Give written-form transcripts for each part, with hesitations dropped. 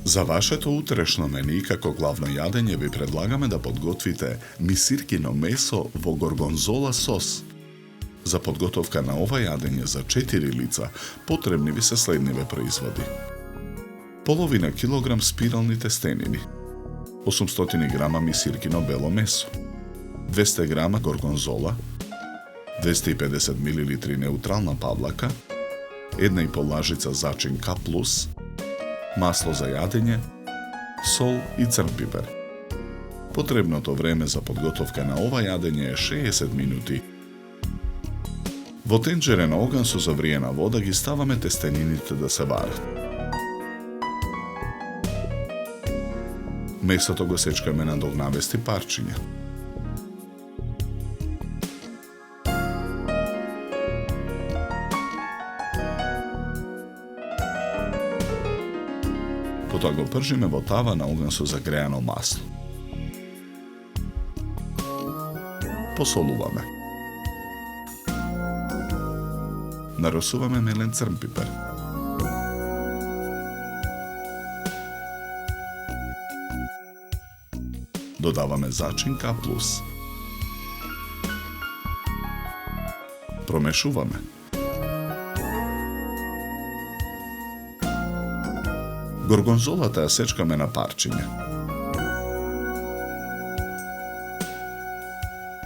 Za vašето утрешно мени како главно јадење ви предлагаме да подготвите мисиркино месо во горгонзола сос. За подготовка на ова јадење за 4 лица потребни ви се следниве производи. Половина килограм спирални тестенини, 800 грама мисиркино бело месо, 200 грама горгонзола, 250 мл неутрална павлака, 1,5 лажица зачин К+, масло за јадење, сол и црн пипер. Потребното време за подготовка на ова јадење е 60 минути. Во тенџере на оган со завриена вода ги ставаме тестенините да се варат. Месото го сечкаме на догнавести парчиња. Потоа го пржиме во тава на оган со загреано масло. Посолуваме. Наросуваме мелен црн пипер. Додаваме зачин К+. Промешуваме. Горгонзолата ја сечкаме на парчиња.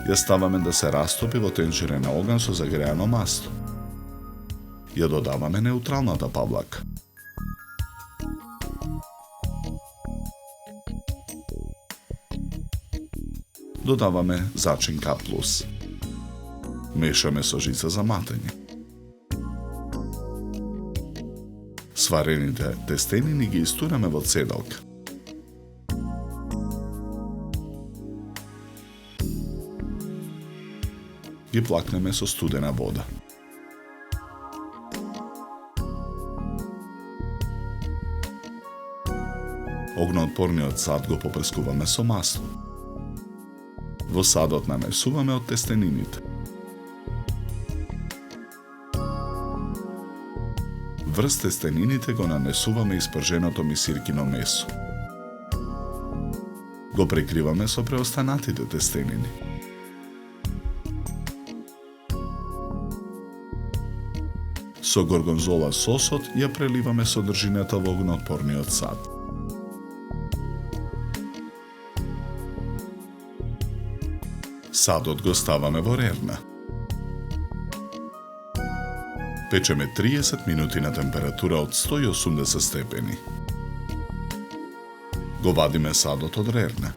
Ја ставаме да се растопи во тенџере на оган со загреано масло. Ја додаваме неутралната павлака. Додаваме зачин К+. Мешаме со жица за матење. Сварените тестенини ги истураме во цедалка. Ги плакнеме со студена вода. Огноотпорниот сад го попрскуваме со масло. Во садот нанесуваме од тестенините. Врз тестенините го нанесуваме испрженото мисиркино месо. Го прекриваме со преостанатите тестенини. Со горгонзола сосот ја преливаме содржината во огноотпорниот сад. Садот го ставаме во рерна. Печеме 30 минути на температура од 180 степени. Го вадиме садот од рерна.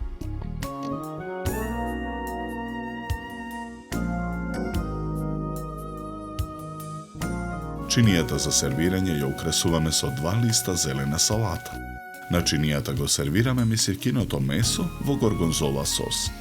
Чинијата за сервирање ја украсуваме со 2 листа зелена салата. На чинијата го сервираме мисиркиното месо во горгонзола сос.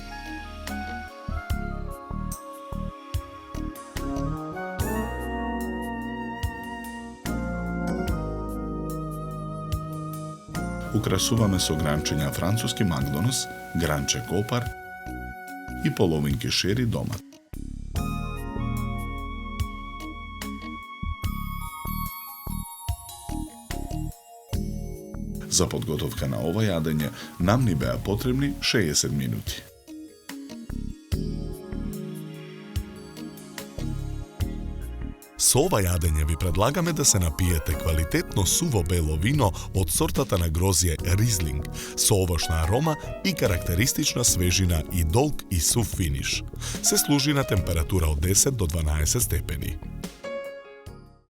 Украсуваме со гранчиња француски макдонос, гранче копар и половинки шери домат. За подготовка на ова јадење нам ни беа потребни 60 минути. Со ова јадење ви предлагаме да се напиете квалитетно суво бело вино од сортата на грозје Ризлинг, со овошна арома и карактеристична свежина и долг и сув финиш. Се служи на температура од 10 до 12 степени.